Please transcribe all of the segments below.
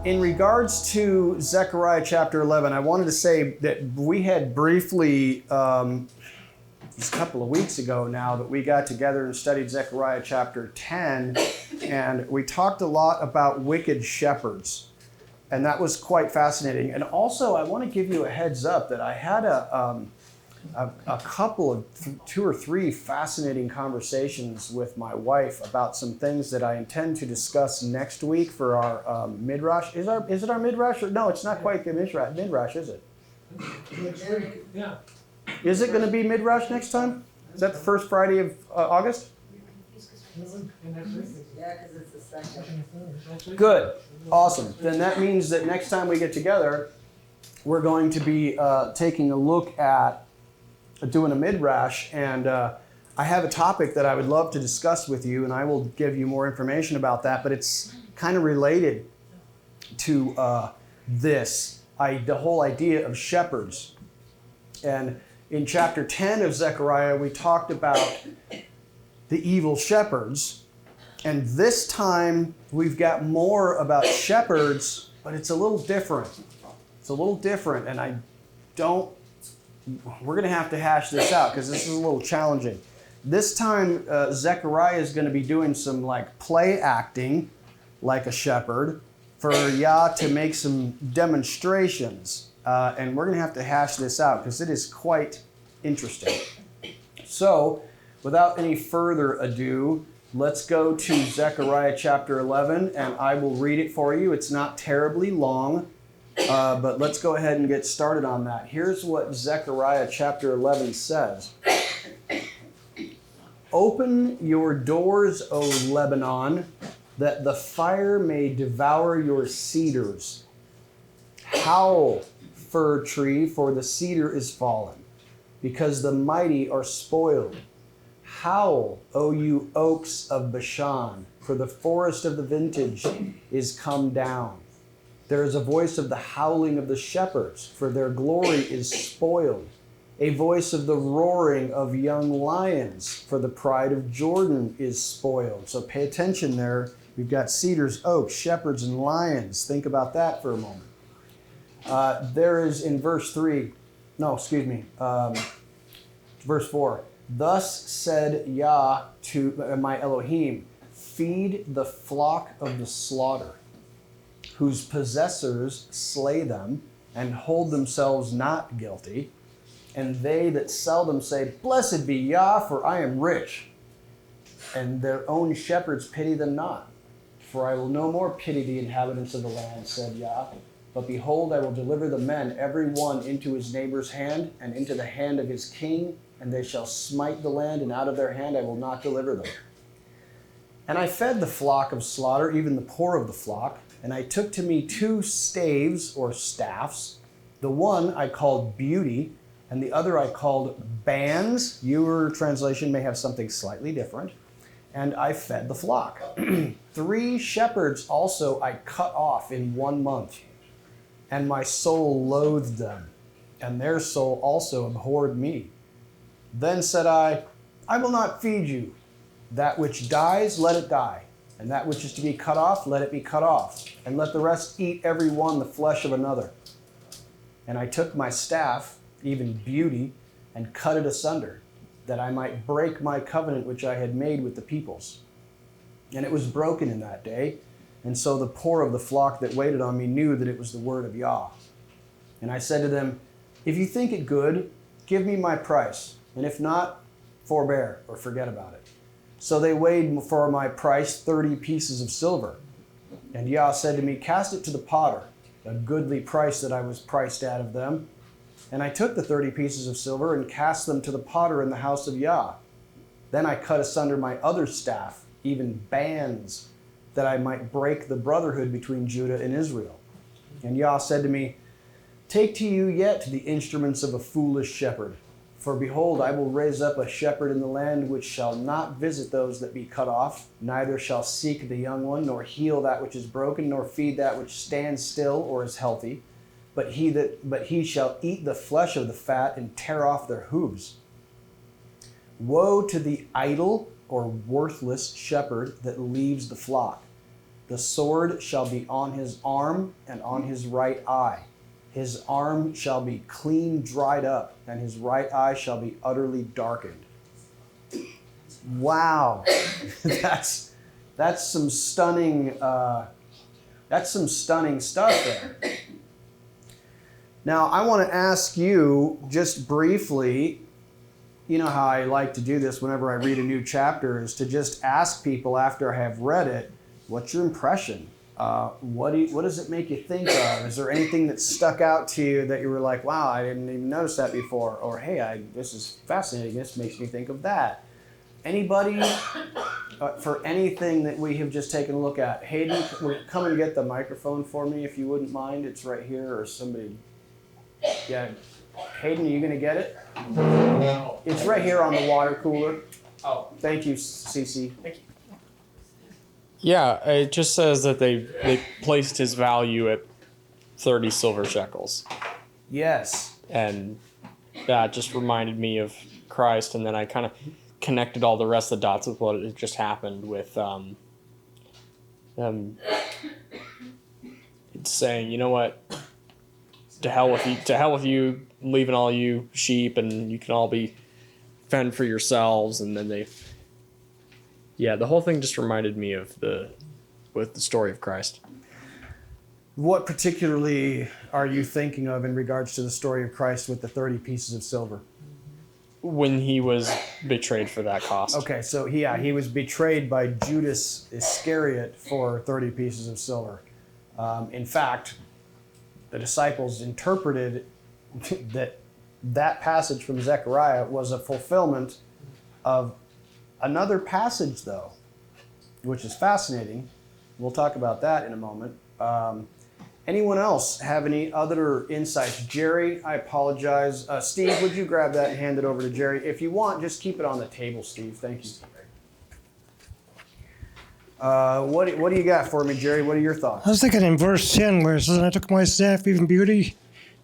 In regards to Zechariah chapter 11, I wanted to say that we had briefly, a couple of weeks ago now, that we got together and studied Zechariah chapter 10, and we talked a lot about wicked shepherds. And that was quite fascinating. And also, I want to give you a heads up that I had a couple of two or three fascinating conversations with my wife about some things that I intend to discuss next week for our midrash. Is it our midrash? Or, no, it's not quite the midrash, is it? Yeah. Is it going to be midrash next time? Is that the first Friday of August? Yeah, because it's the second. Good. Awesome. Then that means that next time we get together, we're going to be taking a look at doing a midrash, and I have a topic that I would love to discuss with you, and I will give you more information about that, but it's kind of related to the whole idea of shepherds. And in chapter 10 of Zechariah, we talked about the evil shepherds, and this time we've got more about shepherds, but it's a little different. It's a little different, and we're going to have to hash this out because this is a little challenging. This time, Zechariah is going to be doing some play acting like a shepherd for Yah to make some demonstrations. And we're going to have to hash this out because it is quite interesting. So, without any further ado, let's go to Zechariah chapter 11, and I will read it for you. It's not terribly long. But let's go ahead and get started on that. Here's what Zechariah chapter 11 says. Open your doors, O Lebanon, that the fire may devour your cedars. Howl, fir tree, for the cedar is fallen, because the mighty are spoiled. Howl, O you oaks of Bashan, for the forest of the vintage is come down. There is a voice of the howling of the shepherds, for their glory is spoiled. A voice of the roaring of young lions, for the pride of Jordan is spoiled. So pay attention there. We've got cedars, oaks, shepherds, and lions. Think about that for a moment. There is in verse 4. Thus said Yah to my Elohim, feed the flock of the slaughter, whose possessors slay them and hold themselves not guilty. And they that sell them say, blessed be Yah, for I am rich. And their own shepherds pity them not. For I will no more pity the inhabitants of the land, said Yah. But behold, I will deliver the men, every one into his neighbor's hand, and into the hand of his king, and they shall smite the land, and out of their hand I will not deliver them. And I fed the flock of slaughter, even the poor of the flock, and I took to me 2 staves or staffs. The one I called beauty, and the other I called bands. Your translation may have something slightly different. And I fed the flock. 3 shepherds also I cut off in 1 month, and my soul loathed them, and their soul also abhorred me. Then said I will not feed you. That which dies, let it die. And that which is to be cut off, let it be cut off. And let the rest eat every one the flesh of another. And I took my staff, even beauty, and cut it asunder, that I might break my covenant which I had made with the peoples. And it was broken in that day. And so the poor of the flock that waited on me knew that it was the word of Yah. And I said to them, if you think it good, give me my price. And if not, forbear or forget about it. So they weighed for my price 30 pieces of silver. And Yah said to me, cast it to the potter, a goodly price that I was priced out of them. And I took the 30 pieces of silver and cast them to the potter in the house of Yah. Then I cut asunder my other staff, even bands, that I might break the brotherhood between Judah and Israel. And Yah said to me, take to you yet the instruments of a foolish shepherd. For behold, I will raise up a shepherd in the land which shall not visit those that be cut off, neither shall seek the young one, nor heal that which is broken, nor feed that which stands still or is healthy. But he shall eat the flesh of the fat and tear off their hooves. Woe to the idle or worthless shepherd that leaves the flock. The sword shall be on his arm and on his right eye. His arm shall be clean dried up, and his right eye shall be utterly darkened. Wow, that's some stunning stuff there. Now, I want to ask you just briefly. You know how I like to do this whenever I read a new chapter, is to just ask people after I have read it, what's your impression? What does it make you think of? Is there anything that stuck out to you that you were like, wow, I didn't even notice that before? Or, hey, this is fascinating. This makes me think of that. Anybody, for anything that we have just taken a look at? Hayden, come and get the microphone for me if you wouldn't mind. It's right here, or somebody. Yeah. Hayden, are you going to get it? No. It's right here on the water cooler. Oh. Thank you, Cece. Thank you. Yeah, it just says that they placed his value at 30 silver shekels. Yes. And that just reminded me of Christ, and then I kind of connected all the rest of the dots with what had just happened with it's saying, you know what? To hell with you, leaving all you sheep, and you can all be fend for yourselves. And then the whole thing just reminded me of the story of Christ. What particularly are you thinking of in regards to the story of Christ with the 30 pieces of silver? When he was betrayed for that cost. Okay, so he was betrayed by Judas Iscariot for 30 pieces of silver. In fact, the disciples interpreted that passage from Zechariah was a fulfillment of another passage, though, which is fascinating. We'll talk about that in a moment. Anyone else have any other insights? Jerry, I apologize. Steve, would you grab that and hand it over to Jerry? If you want, just keep it on the table, Steve. Thank you. What do you got for me, Jerry? What are your thoughts? I was thinking in verse 10 where it says, I took my staff, even beauty,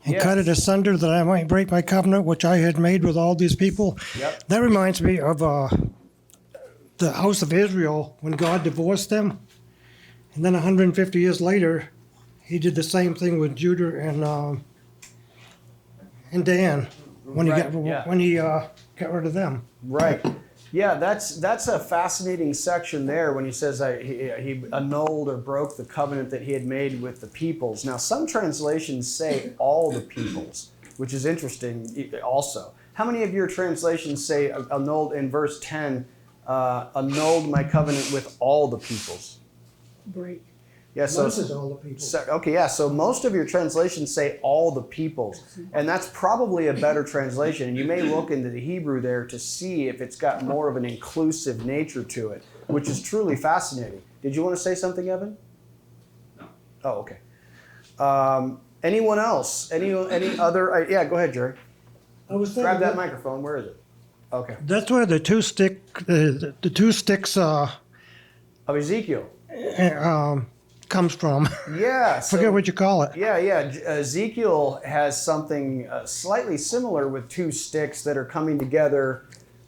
and cut it asunder that I might break my covenant, which I had made with all these people. Yep. That reminds me of the house of Israel when God divorced them. And then 150 years later, he did the same thing with Judah and Dan when he got rid of them. Right. Yeah, that's a fascinating section there when he says he annulled or broke the covenant that he had made with the peoples. Now, some translations say all the peoples, which is interesting also. How many of your translations say annulled in verse 10, annulled my covenant with all the peoples? Break. Yeah, so Most is all the people. So most of your translations say all the peoples, and that's probably a better translation. And you may look into the Hebrew there to see if it's got more of an inclusive nature to it, which is truly fascinating. Did you want to say something, Evan? No. Oh, okay. Anyone else? Any other? Yeah, go ahead, Jerry. I was thinking Grab that microphone. Where is it? Okay. That's where the two sticks Of Ezekiel. comes from. Yeah. Forget what you call it. Yeah. Ezekiel has something slightly similar with two sticks that are coming together.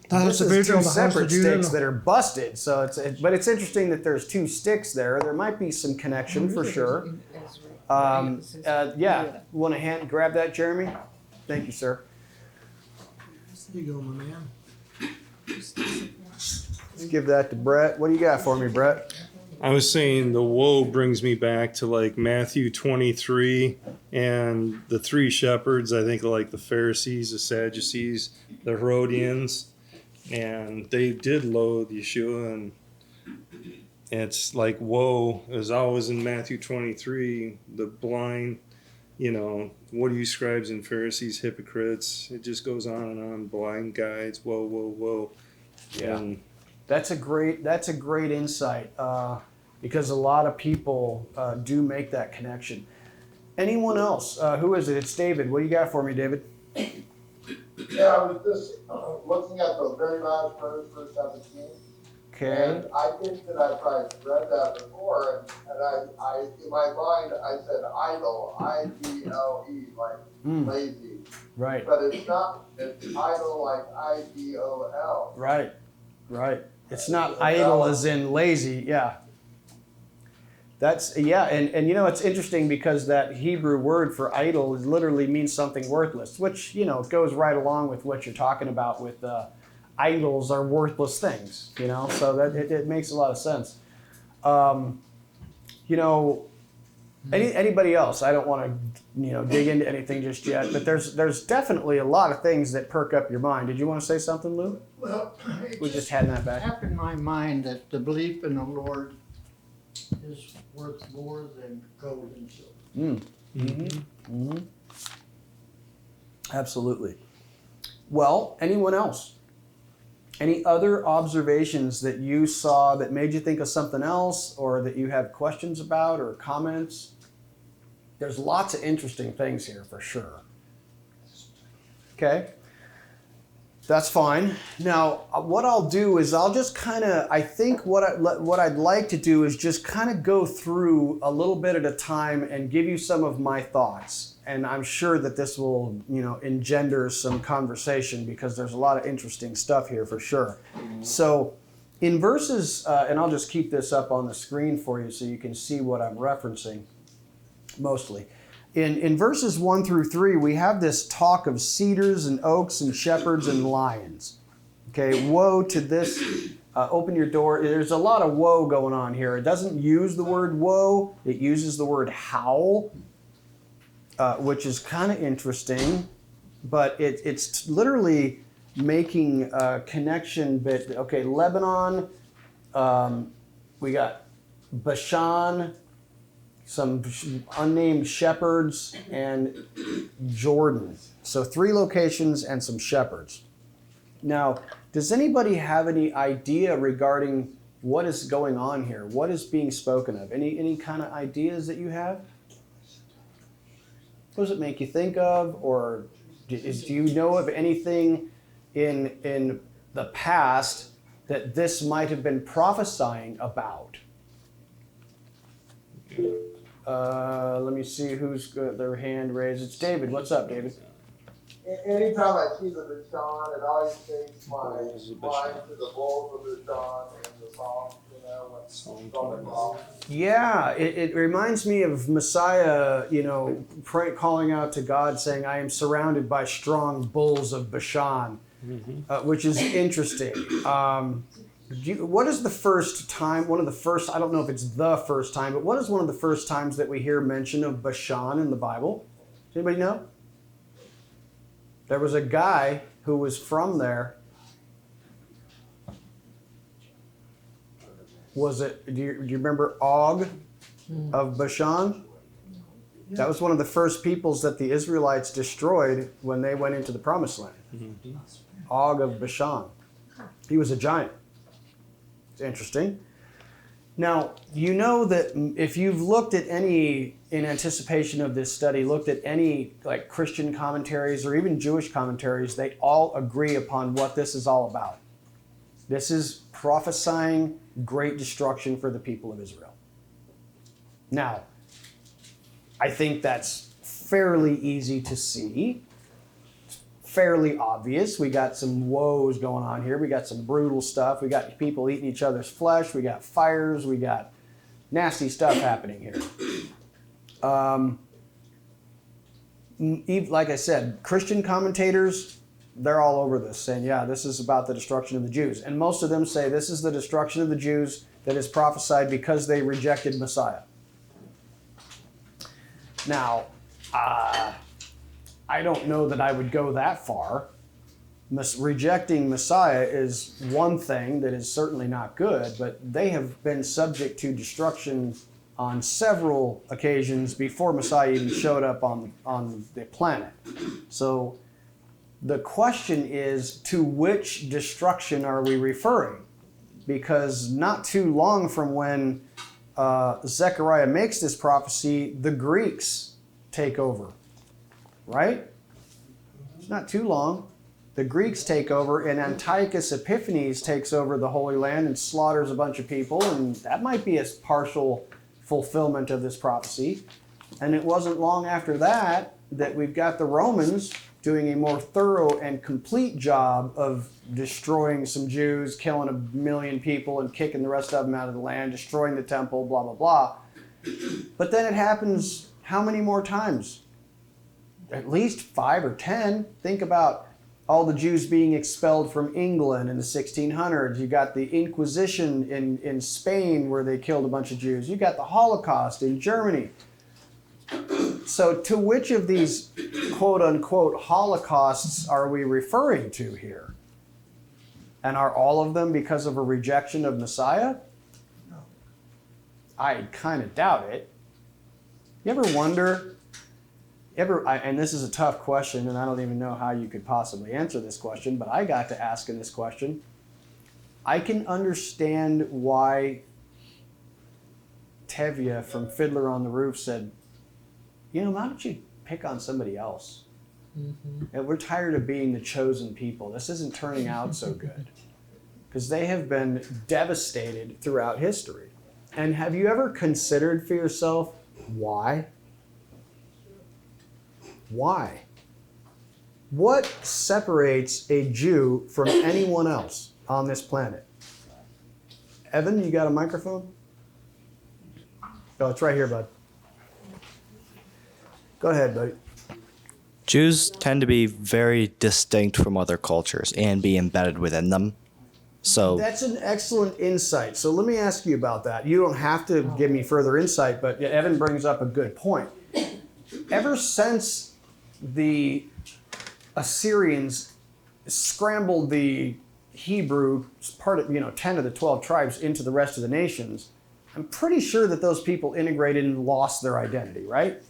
This is two separate sticks that are busted. So but it's interesting that there's two sticks there. There might be some connection for sure. Yeah. Want to grab that, Jeremy? Thank you, sir. Here you go, my man. Let's give that to Brett. What do you got for me, Brett? I was saying the woe brings me back to like Matthew 23 and the three shepherds, I think like the Pharisees, the Sadducees, the Herodians, and they did loathe Yeshua, and it's like woe is always in Matthew 23, the blind, what are you scribes and Pharisees, hypocrites? It just goes on, blind guides, woe. Yeah. And That's a great insight because a lot of people do make that connection. Anyone else? Who is it? It's David. What do you got for me, David? Yeah, I was just looking at the very last verse, verse 17. Okay. And I think that I've read that before, and I in my mind I said idle, I-D-L-E, like lazy. Right. But it's not. It's idle, like I-D-O-L. Right. It's not idle as in lazy. Yeah. That's and you know it's interesting because that Hebrew word for idol literally means something worthless, which you know goes right along with what you're talking about with idols are worthless things, you know. So that it makes a lot of sense. You know, anybody else? I don't want to dig into anything just yet, but there's definitely a lot of things that perk up your mind. Did you want to say something, Lou? Well, We just had that back. Up in my mind that the belief in the Lord is worth more than gold and silver. Absolutely. Well, anyone else? Any other observations that you saw that made you think of something else or that you have questions about or comments? There's lots of interesting things here for sure. Okay. That's fine. Now, what I'll do is I'll just kind of, I think what I'd like to do is just kind of go through a little bit at a time and give you some of my thoughts. And I'm sure that this will, engender some conversation because there's a lot of interesting stuff here for sure. So in verses, and I'll just keep this up on the screen for you so you can see what I'm referencing mostly. In verses 1 through 3, we have this talk of cedars and oaks and shepherds and lions. Okay, woe to this, open your door. There's a lot of woe going on here. It doesn't use the word woe. It uses the word howl, which is kind of interesting. But it's literally making a connection. Okay, Lebanon, we got Bashan, some unnamed shepherds, and Jordan. So 3 locations and some shepherds. Now, does anybody have any idea regarding what is going on here? What is being spoken of? Any kind of ideas that you have? What does it make you think of? Or do you know of anything in the past that this might have been prophesying about? Let me see who's got their hand raised. It's David. What's up, David? Anytime I see the Bashan, it always takes my mind to the bulls of Bashan and the Psalms, when going off. Yeah, it reminds me of Messiah, calling out to God saying, I am surrounded by strong bulls of Bashan, which is interesting. What is the first time, I don't know if it's the first time, but what is one of the first times that we hear mention of Bashan in the Bible? Does anybody know? There was a guy who was from there. Was it, do you remember Og of Bashan? That was one of the first peoples that the Israelites destroyed when they went into the Promised Land. Og of Bashan. He was a giant. It's interesting. Now, you know that if you've looked at any, in anticipation of this study, looked at any like Christian commentaries or even Jewish commentaries, they all agree upon what this is all about. This is prophesying great destruction for the people of Israel. Now, I think that's fairly easy to see. Fairly obvious. We got some woes going on here. We got some brutal stuff. We got people eating each other's flesh. We got fires. We got nasty stuff happening here. Like I said, Christian commentators, they're all over this, saying, yeah, this is about the destruction of the Jews. And most of them say this is the destruction of the Jews that is prophesied because they rejected Messiah. Now, I don't know that I would go that far. Rejecting Messiah is one thing that is certainly not good, but they have been subject to destruction on several occasions before Messiah even showed up on the planet. So the question is, to which destruction are we referring? Because not too long from when Zechariah makes this prophecy, the Greeks take over. Right? It's not too long. The Greeks take over, and Antiochus Epiphanes takes over the Holy Land and slaughters a bunch of people, and that might be a partial fulfillment of this prophecy. And it wasn't long after that that we've got the Romans doing a more thorough and complete job of destroying some Jews, killing 1 million people, and kicking the rest of them out of the land, destroying the temple, blah, blah, blah. But then it happens how many more times? At least 5 or 10. Think about all the Jews being expelled from England in the 1600s. You got the Inquisition in Spain where they killed a bunch of Jews. You got the Holocaust in Germany. So to which of these quote-unquote holocausts are we referring to here? And are all of them because of a rejection of Messiah? No. I kind of doubt it. You ever wonder, and this is a tough question, and I don't even know how you could possibly answer this question, but I got to asking this question. I can understand why Tevye from Fiddler on the Roof said, why don't you pick on somebody else? Mm-hmm. And we're tired of being the chosen people. This isn't turning out so good. Because they have been devastated throughout history. And have you ever considered for yourself, why? Why? What separates a Jew from anyone else on this planet? Evan, you got a microphone? Oh, it's right here, bud. Go ahead, buddy. Jews tend to be very distinct from other cultures and be embedded within them. So that's an excellent insight. So let me ask you about that. You don't have to give me further insight, but Evan brings up a good point. Ever since the Assyrians scrambled the Hebrew part of 10 of the 12 tribes into the rest of the nations, I'm pretty sure that those people integrated and lost their identity, right?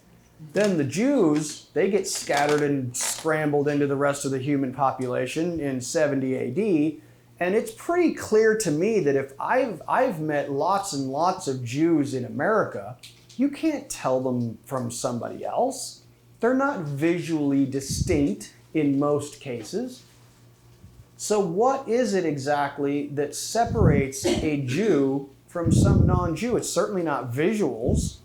Then the Jews, they get scattered and scrambled into the rest of the human population in 70 AD. And it's pretty clear to me that if I've met lots and lots of Jews in America, you can't tell them from somebody else. They're not visually distinct in most cases. So what is it exactly that separates a Jew from some non-Jew? It's certainly not visuals.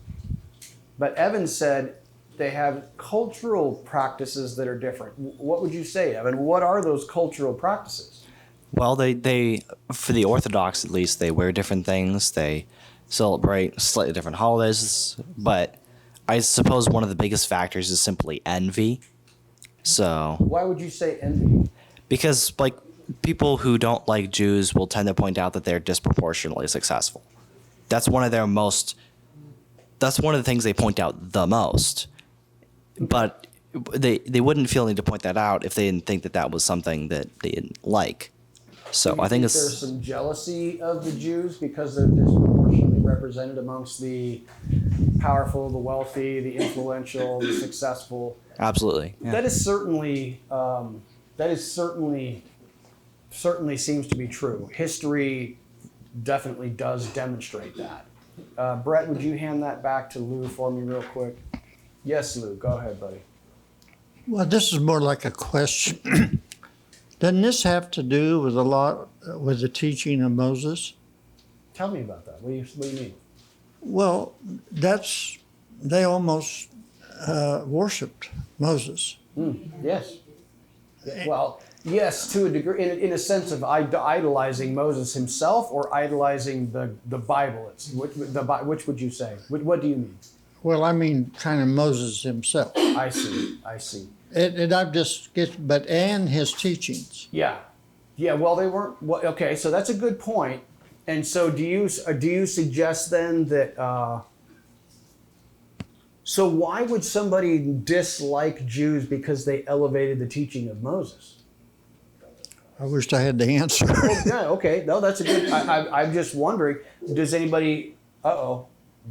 But Evan said they have cultural practices that are different. What would you say, Evan? What are those cultural practices? Well, they for the Orthodox at least, they wear different things. They celebrate slightly different holidays. But I suppose one of the biggest factors is simply envy. So why would you say envy? Because people who don't like Jews will tend to point out that they're disproportionately successful. That's one of the things they point out the most. But they wouldn't feel need to point that out if they didn't think that was something that they didn't like. So I think there's some jealousy of the Jews because they're disproportionately represented amongst the powerful, the wealthy, the influential, the successful. Absolutely. Yeah. That is certainly seems to be true. History definitely does demonstrate that. Brett, would you hand that back to Lou for me real quick? Yes, Lou. Go ahead, buddy. Well, this is more like a question. Doesn't this have to do with a lot with the teaching of Moses? Tell me about that. What do you mean? Well, they almost worshipped Moses. Yes. Well, yes, to a degree, in a sense of idolizing Moses himself or idolizing the Bible. Which would you say? What do you mean? Well, I mean, kind of Moses himself. I see. And his teachings. Yeah. Well, they weren't. Well, okay, so that's a good point. And so, do you suggest then that? So why would somebody dislike Jews because they elevated the teaching of Moses? I wished I had the answer. Yeah. Okay. No, that's a good. I'm just wondering. Does anybody?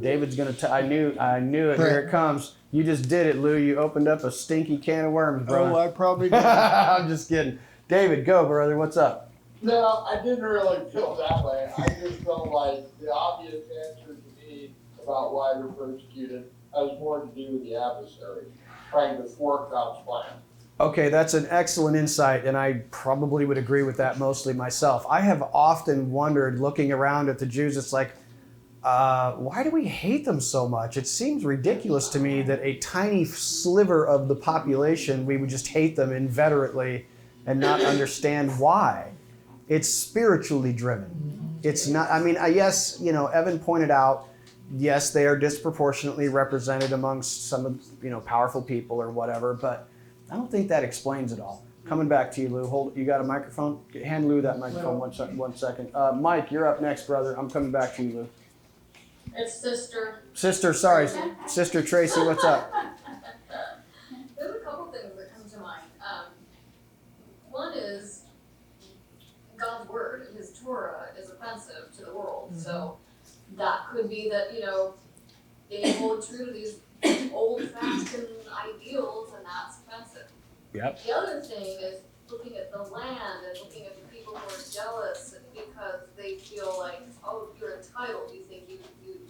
David's gonna. I knew it. Here it comes. You just did it, Lou. You opened up a stinky can of worms, bro. Oh, I probably did. I'm just kidding. David, go, brother. What's up? No, I didn't really feel that way. I just felt like the obvious answer to me about why they're persecuted has more to do with the adversary trying to thwart God's plan. Okay, that's an excellent insight, and I probably would agree with that mostly myself. I have often wondered, looking around at the Jews, it's like, why do we hate them so much? It seems ridiculous to me that a tiny sliver of the population, we would just hate them inveterately and not understand why. It's spiritually driven. It's not, yes, Evan pointed out yes, they are disproportionately represented amongst some of powerful people or whatever, but I don't think that explains it all. Coming back to you, Lou. Hold. You got a microphone? Hand Lou that microphone. 1 second. Mike, you're up next, brother. I'm coming back to you, Lou. It's sister. Sister, sorry. Sister Tracy, what's up? There's a couple things that come to mind. One is God's word, his Torah, is offensive to the world. So that could be that, they hold true to these old-fashioned ideals, and that's offensive. Yep. The other thing is looking at the land and looking at the people who are jealous because they feel like, oh, you're entitled. You think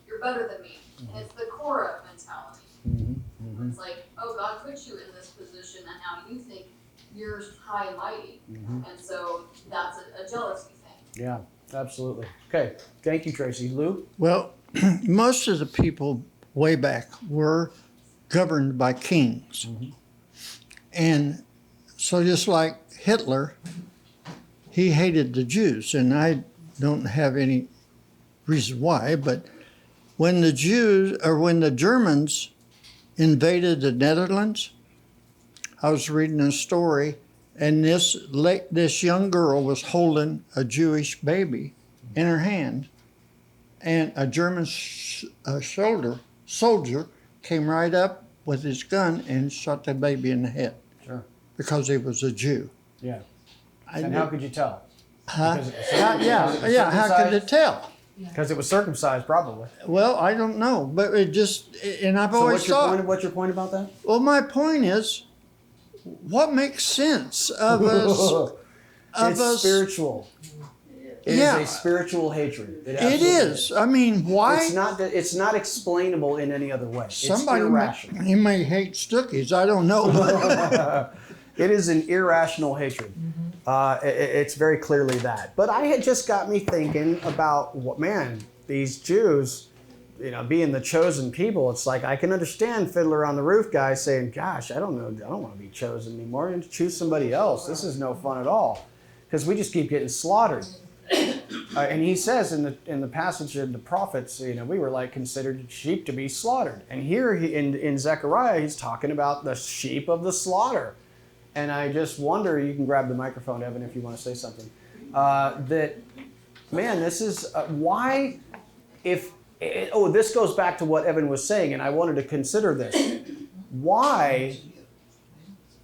you're better than me. And it's the Korah mentality. Mm-hmm. It's like, oh, God put you in this position, and now you think you're high and mighty. And so that's a jealousy thing. Yeah, absolutely. Okay, thank you, Tracy. Lou? Well, most of the people way back were governed by kings. And so just like Hitler, he hated the Jews, and I don't have any reason why, but when the Germans invaded the Netherlands, I was reading a story, and this young girl was holding a Jewish baby in her hand, and a German soldier came right up with his gun and shot the baby in the head. Sure. Because he was a Jew. Yeah. And how could you tell? Huh? Because it was How could it tell? Because it was circumcised, probably. Well, I don't know, but it just, and I've So always thought. what's your point about that? Well, my point is, what makes sense of us? It's spiritual. It is a spiritual hatred. It is. I mean, why? It's not explainable in any other way. Somebody it's irrational. He may hate Stookies. I don't know. It is an irrational hatred. It's very clearly that. But I had just got me thinking about these Jews, being the chosen people. It's like I can understand Fiddler on the Roof guy saying, "Gosh, I don't know. I don't want to be chosen anymore. And choose somebody else. This is no fun at all, because we just keep getting slaughtered." And he says in the passage of the prophets, we were like considered sheep to be slaughtered. And here in Zechariah, he's talking about the sheep of the slaughter. And I just wonder, you can grab the microphone, Evan, if you want to say something, this is why this goes back to what Evan was saying, and I wanted to consider this. Why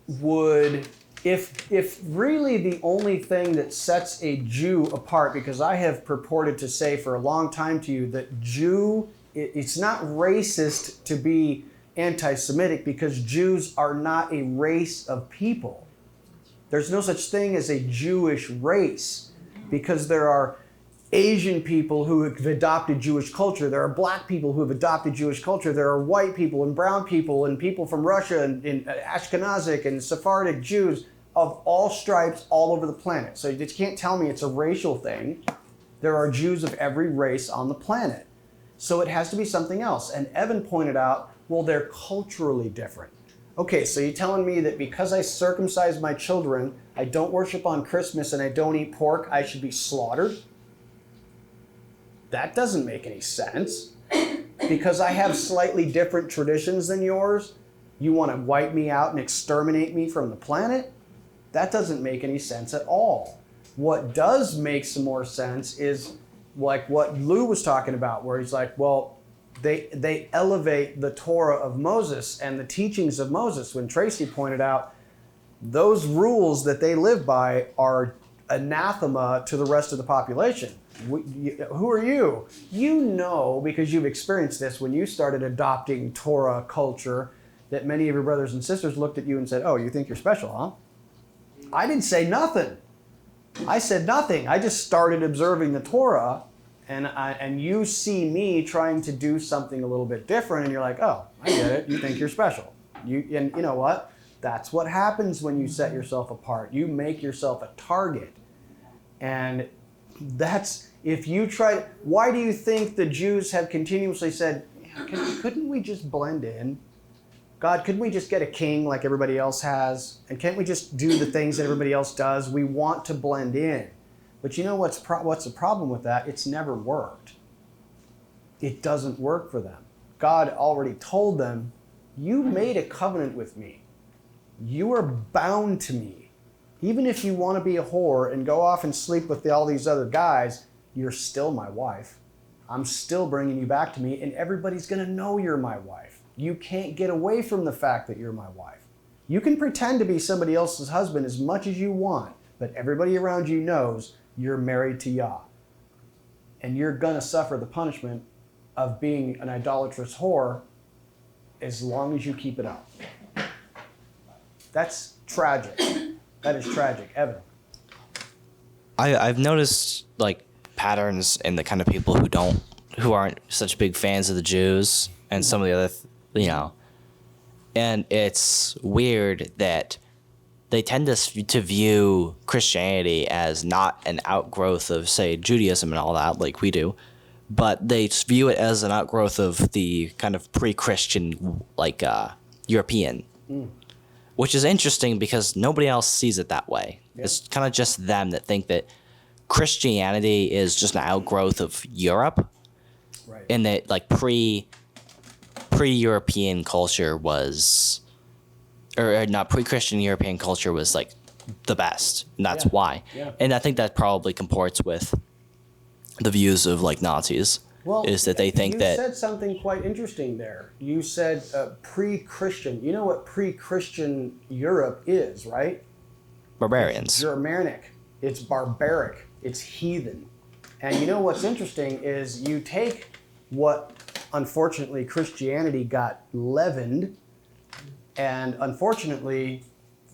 would, if really the only thing that sets a Jew apart, because I have purported to say for a long time to you that it's not racist to be anti-Semitic, because Jews are not a race of people. There's no such thing as a Jewish race, because there are Asian people who have adopted Jewish culture. There are black people who have adopted Jewish culture. There are white people and brown people and people from Russia and Ashkenazic and Sephardic Jews of all stripes all over the planet. So you can't tell me it's a racial thing. There are Jews of every race on the planet. So it has to be something else. And Evan pointed out, well, they're culturally different. Okay, so you're telling me that because I circumcise my children, I don't worship on Christmas, and I don't eat pork, I should be slaughtered? That doesn't make any sense. Because I have slightly different traditions than yours, you want to wipe me out and exterminate me from the planet? That doesn't make any sense at all. What does make some more sense is like what Lou was talking about, where he's like, well, they elevate the Torah of Moses and the teachings of Moses. When Tracy pointed out, those rules that they live by are anathema to the rest of the population. Who are you? You know, because you've experienced this when you started adopting Torah culture, that many of your brothers and sisters looked at you and said, oh, you think you're special, huh? I didn't say nothing. I said nothing. I just started observing the Torah, and you see me trying to do something a little bit different, and you're like, oh, I get it. You think you're special. And you know what? That's what happens when you set yourself apart. You make yourself a target. And that's, if you try, why do you think the Jews have continuously said, couldn't we just blend in? God, couldn't we just get a king like everybody else has? And can't we just do the things that everybody else does? We want to blend in. But you know what's the problem with that? It's never worked. it doesn't work for them. God already told them, you made a covenant with me. You are bound to me. Even if you want to be a whore and go off and sleep with all these other guys, you're still my wife. I'm still bringing you back to me, and everybody's going to know you're my wife. You can't get away from the fact that you're my wife. You can pretend to be somebody else's husband as much as you want, but everybody around you knows you're married to Yah. And you're going to suffer the punishment of being an idolatrous whore as long as you keep it up. That's tragic. That is tragic, Evan. I've noticed like patterns in the kind of people who aren't such big fans of the Jews and some of the other, and it's weird that they tend to view Christianity as not an outgrowth of, say, Judaism and all that, like we do, but they view it as an outgrowth of the kind of pre-Christian, like European, which is interesting because nobody else sees it that way. Yeah. It's kind of just them that think that Christianity is just an outgrowth of Europe, right? And that like pre-European culture was, or not pre-Christian European culture was like the best, and that's why. Yeah. And I think that probably comports with the views of like Nazis. Well, is that they think that you said something quite interesting there. You said pre-Christian. You know what pre-Christian Europe is, right? Barbarians. It's Germanic. It's barbaric. It's heathen. And you know what's interesting is you take what, unfortunately, Christianity got leavened, and unfortunately,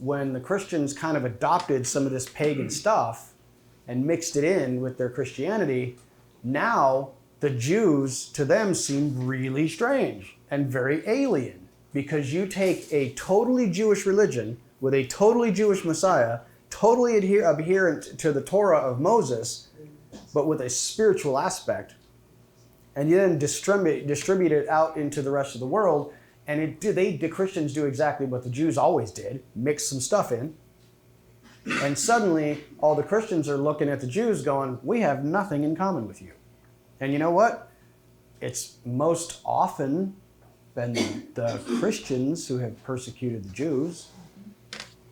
when the Christians kind of adopted some of this pagan stuff and mixed it in with their Christianity, now the Jews, to them, seem really strange and very alien, because you take a totally Jewish religion with a totally Jewish Messiah, totally adherent to the Torah of Moses, but with a spiritual aspect, and you then distribute it out into the rest of the world, and the Christians do exactly what the Jews always did, mix some stuff in, and suddenly all the Christians are looking at the Jews going, we have nothing in common with you. And you know what? It's most often been the Christians who have persecuted the Jews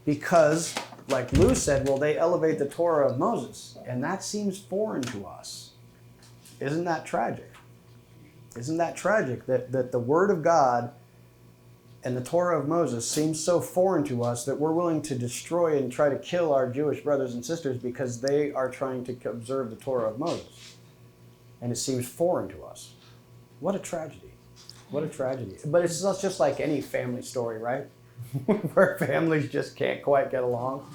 because, like Lou said, well, they elevate the Torah of Moses, and that seems foreign to us. Isn't that tragic? Isn't that tragic that the Word of God and the Torah of Moses seems so foreign to us that we're willing to destroy and try to kill our Jewish brothers and sisters because they are trying to observe the Torah of Moses? And it seems foreign to us. What a tragedy. What a tragedy. But it's just like any family story, right? Where families just can't quite get along.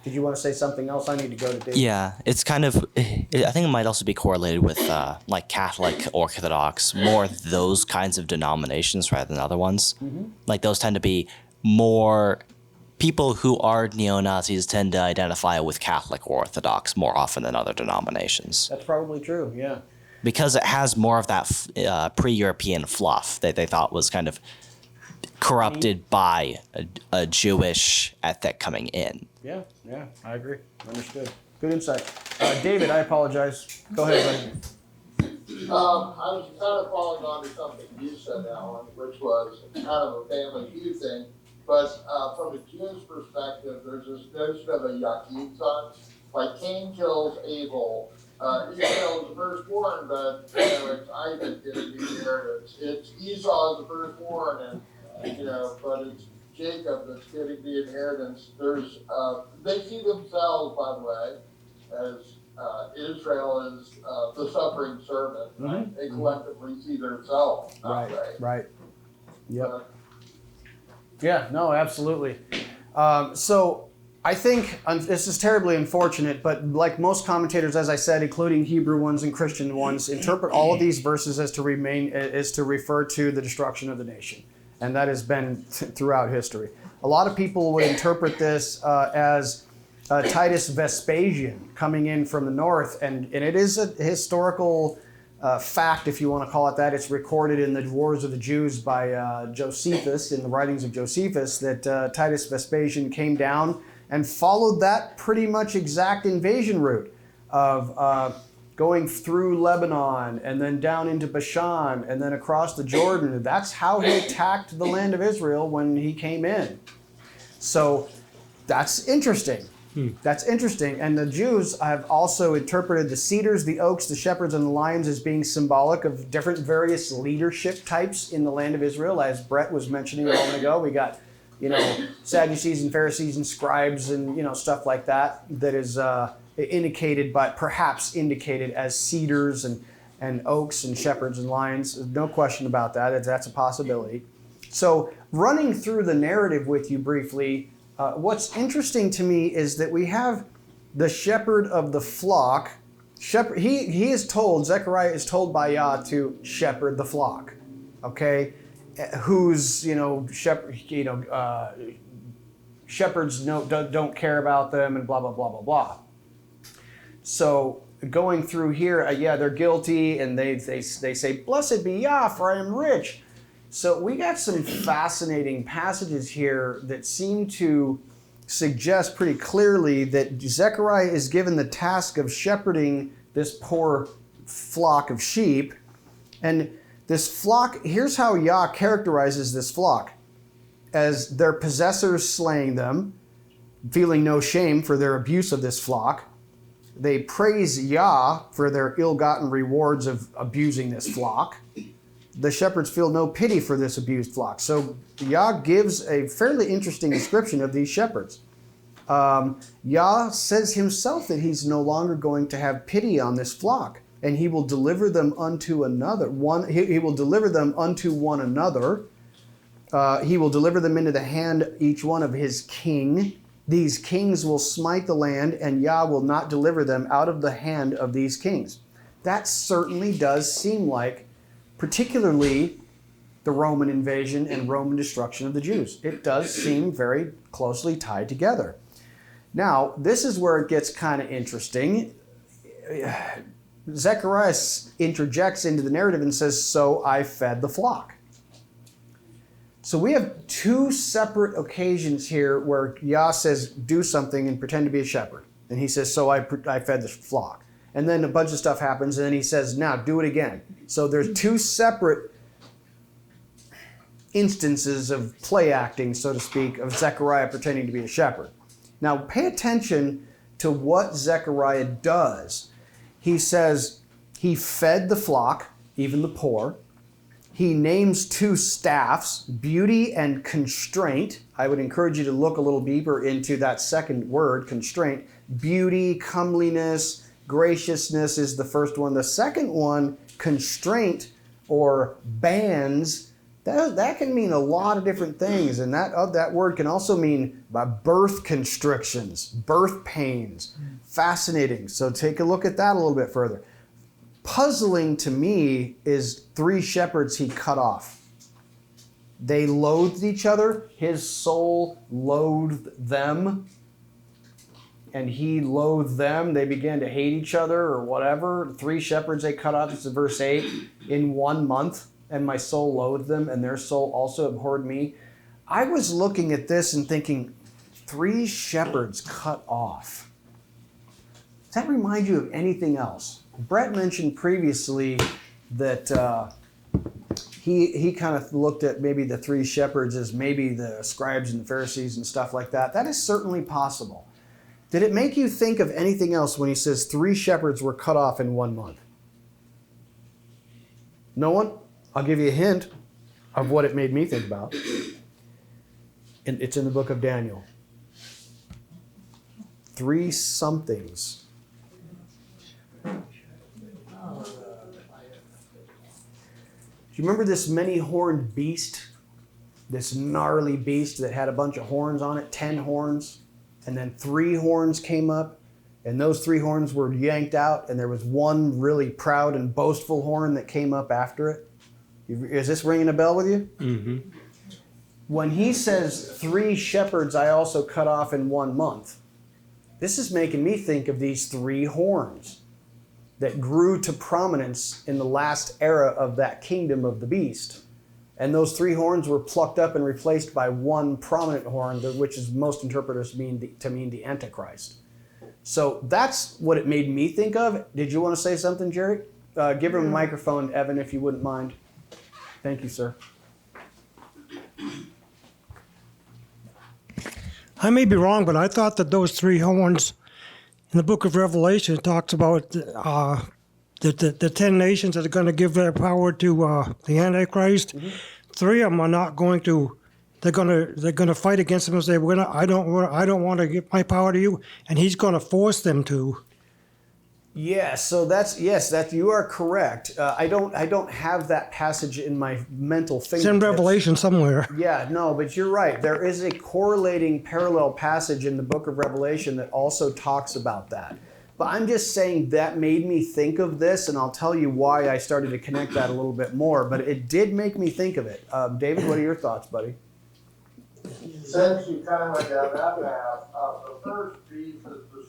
Did you want to say something else? I need to go to Dave. Yeah, it's kind of, I think it might also be correlated with like Catholic, Orthodox, more those kinds of denominations rather than other ones. Mm-hmm. Like those tend to be more, people who are neo-Nazis tend to identify with Catholic or Orthodox more often than other denominations. That's probably true, yeah. Because it has more of that pre-European fluff that they thought was kind of corrupted by a Jewish ethic coming in. Yeah, I agree. Understood. Good insight. David, I apologize. Go ahead, buddy. I was kind of following on to something you said, Alan, which was kind of a family feud thing. But from a Jewish perspective, there's this notion of a Yaqid son. Like Cain kills Abel. Ishmael is the firstborn, but it's Isaac getting the inheritance. It's Esau is the firstborn, and but it's Jacob that's getting the inheritance. There's they see themselves, by the way, as Israel is the suffering servant. Mm-hmm. Right? They collectively see themselves that way. Right. Yep. Yeah. No. Absolutely. So I think this is terribly unfortunate, but like most commentators, as I said, including Hebrew ones and Christian ones, interpret all of these verses as to refer to the destruction of the nation. And that has been throughout history. A lot of people would interpret this as Titus Vespasian coming in from the north, and it is a historical fact, if you want to call it that. It's recorded in the Wars of the Jews by Josephus, in the writings of Josephus, that Titus Vespasian came down and followed that pretty much exact invasion route of going through Lebanon and then down into Bashan and then across the Jordan. That's how he attacked the land of Israel when he came in. So that's interesting. That's interesting. And the Jews have also interpreted the cedars, the oaks, the shepherds, and the lions as being symbolic of different various leadership types in the land of Israel. As Brett was mentioning a moment ago, we got, Sadducees and Pharisees and scribes and, stuff like that is perhaps indicated as cedars and oaks and shepherds and lions. No question about that. That's a possibility. So running through the narrative with you briefly, what's interesting to me is that we have the shepherd of the flock. He is told, Zechariah is told by Yah to shepherd the flock. Okay, who's shepherds don't care about them and blah blah blah blah blah. So going through here, they're guilty and they say, "Blessed be Yah, for I am rich." So we got some fascinating passages here that seem to suggest pretty clearly that Zechariah is given the task of shepherding this poor flock of sheep. And this flock, here's how Yah characterizes this flock: as their possessors slaying them, feeling no shame for their abuse of this flock. They praise Yah for their ill-gotten rewards of abusing this flock. The shepherds feel no pity for this abused flock. So Yah gives a fairly interesting description of these shepherds. Yah says himself that he's no longer going to have pity on this flock, and he will deliver them unto another. He will deliver them unto one another. He will deliver them into the hand, each one of his king. These kings will smite the land, and Yah will not deliver them out of the hand of these kings. That certainly does seem like particularly the Roman invasion and Roman destruction of the Jews. It does seem very closely tied together. Now, this is where it gets kind of interesting. Zechariah interjects into the narrative and says, "So I fed the flock." So we have two separate occasions here where Yah says, "Do something," and pretend to be a shepherd. And he says, "So I fed the flock." And then a bunch of stuff happens, and then he says, "Now do it again." So there's two separate instances of play acting, so to speak, of Zechariah pretending to be a shepherd. Now pay attention to what Zechariah does. He says he fed the flock, even the poor. He names two staffs, beauty and constraint. I would encourage you to look a little deeper into that second word, constraint. Beauty, comeliness, graciousness is the first one. The second one, constraint or bands, that can mean a lot of different things. And that word can also mean by birth constrictions, birth pains. Fascinating. So take a look at that a little bit further. Puzzling to me is three shepherds he cut off. They loathed each other. His soul loathed them. And he loathed them. They began to hate each other or whatever. Three shepherds they cut off. This is verse 8. In 1 month. And my soul loathed them. And their soul also abhorred me. I was looking at this and thinking, 3 shepherds cut off. Does that remind you of anything else? Brett mentioned previously that he kind of looked at maybe the 3 shepherds as maybe the scribes and the Pharisees and stuff like that. That is certainly possible. Did it make you think of anything else when he says 3 shepherds were cut off in 1 month? No one? I'll give you a hint of what it made me think about. And it's in the book of Daniel. 3 somethings. Do you remember this many-horned beast? This gnarly beast that had a bunch of horns on it, 10 horns, and then 3 horns came up, and those 3 horns were yanked out, and there was one really proud and boastful horn that came up after it. Is this ringing a bell with you? Mm-hmm. When he says 3 shepherds I also cut off in 1 month, this is making me think of these 3 horns that grew to prominence in the last era of that kingdom of the beast. And those 3 horns were plucked up and replaced by one prominent horn, which is most interpreters mean to mean the Antichrist. So that's what it made me think of. Did you want to say something, Jerry? Give him a microphone, Evan, if you wouldn't mind. Thank you, sir. I may be wrong, but I thought that those three horns in the book of Revelation talks about the 10 nations that are going to give their power to the Antichrist. Mm-hmm. Three of them are not going to. They're gonna fight against him and say, I don't want to give my power to you, and he's going to force them to. Yeah, so you are correct. I don't have that passage in my mental fingertips. It's in Revelation somewhere. Yeah, no, but you're right. There is a correlating parallel passage in the book of Revelation that also talks about that. But I'm just saying that made me think of this, and I'll tell you why I started to connect that a little bit more. But it did make me think of it. David, what are your thoughts, buddy? Since you kind of went down that path, the first beast is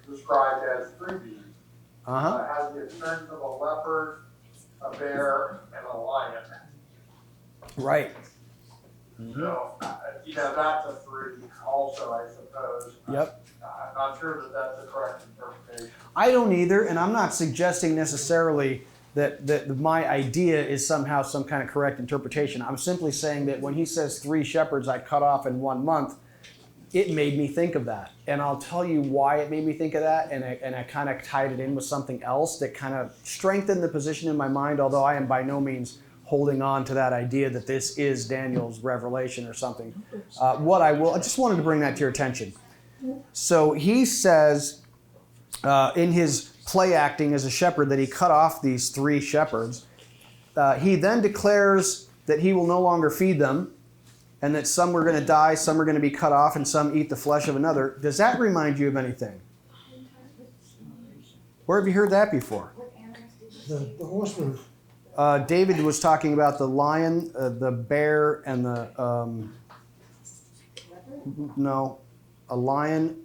described as three beasts. Has the appearance of a leopard, a bear, and a lion. Right. So, that's a three also, I suppose. Yep. I'm not sure that that's the correct interpretation. I don't either, and I'm not suggesting necessarily that my idea is somehow some kind of correct interpretation. I'm simply saying that when he says 3 shepherds I cut off in 1 month, it made me think of that. And I'll tell you why it made me think of that, and I kind of tied it in with something else that kind of strengthened the position in my mind, although I am by no means holding on to that idea that this is Daniel's revelation or something. I just wanted to bring that to your attention. So he says in his play acting as a shepherd that he cut off these 3 shepherds. He then declares that he will no longer feed them, and that some are going to die, some are going to be cut off, and some eat the flesh of another. Does that remind you of anything? Where have you heard that before? The horseman. David was talking about the lion, the bear, and the a lion.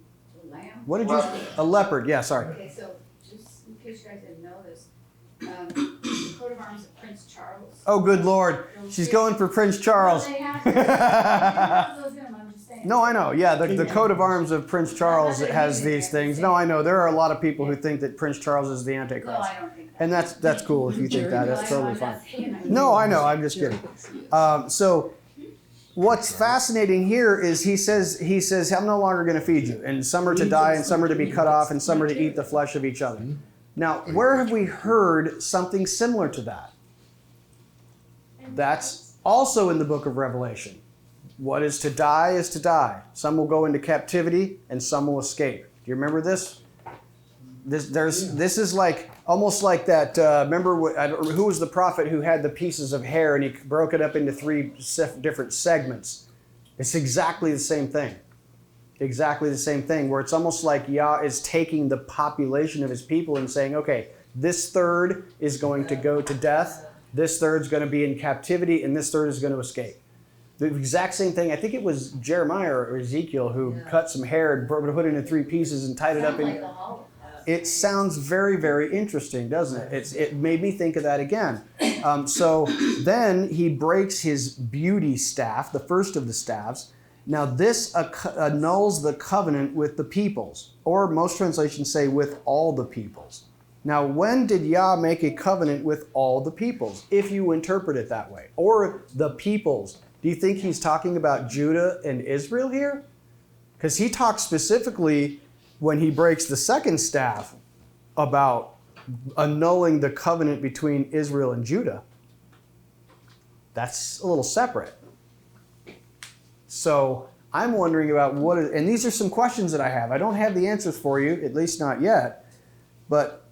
What did you? A leopard. Yeah, sorry. Okay, so just in case you guys didn't know this, the coat of arms of Prince Charles. Oh, good Lord. She's going for Prince Charles. No, they have to. I'm just saying. No, I know. Yeah, the coat of arms of Prince Charles has these things. No, I know. There are a lot of people who think that Prince Charles is the Antichrist. No, I don't think that. And that's cool if you think that. That's totally fine. No, I know. I'm just kidding. So what's fascinating here is he says, I'm no longer going to feed you. And some are to die, and some are to be cut off, and some are to eat the flesh of each other. Now, where have we heard something similar to that? That's also in the book of Revelation. What is to die is to die. Some will go into captivity, and some will escape. Do you remember this? This is like almost like that. Remember who was the prophet who had the pieces of hair and he broke it up into 3 different segments? It's exactly the same thing. Exactly the same thing, where it's almost like Yah is taking the population of his people and saying, okay, this third is going to go to death, this third is going to be in captivity, and this third is going to escape. The exact same thing. I think it was Jeremiah or Ezekiel who cut some hair and put it into 3 pieces and tied it up in. It sounds very, very interesting, doesn't it? It made me think of that again. So then he breaks his beauty staff, the first of the staffs. Now this annuls the covenant with the peoples, or most translations say with all the peoples. Now when did Yah make a covenant with all the peoples, if you interpret it that way? Or the peoples? Do you think he's talking about Judah and Israel here? Because he talks specifically when he breaks the second staff about annulling the covenant between Israel and Judah. That's a little separate. So I'm wondering about and these are some questions that I have. I don't have the answers for you, at least not yet, but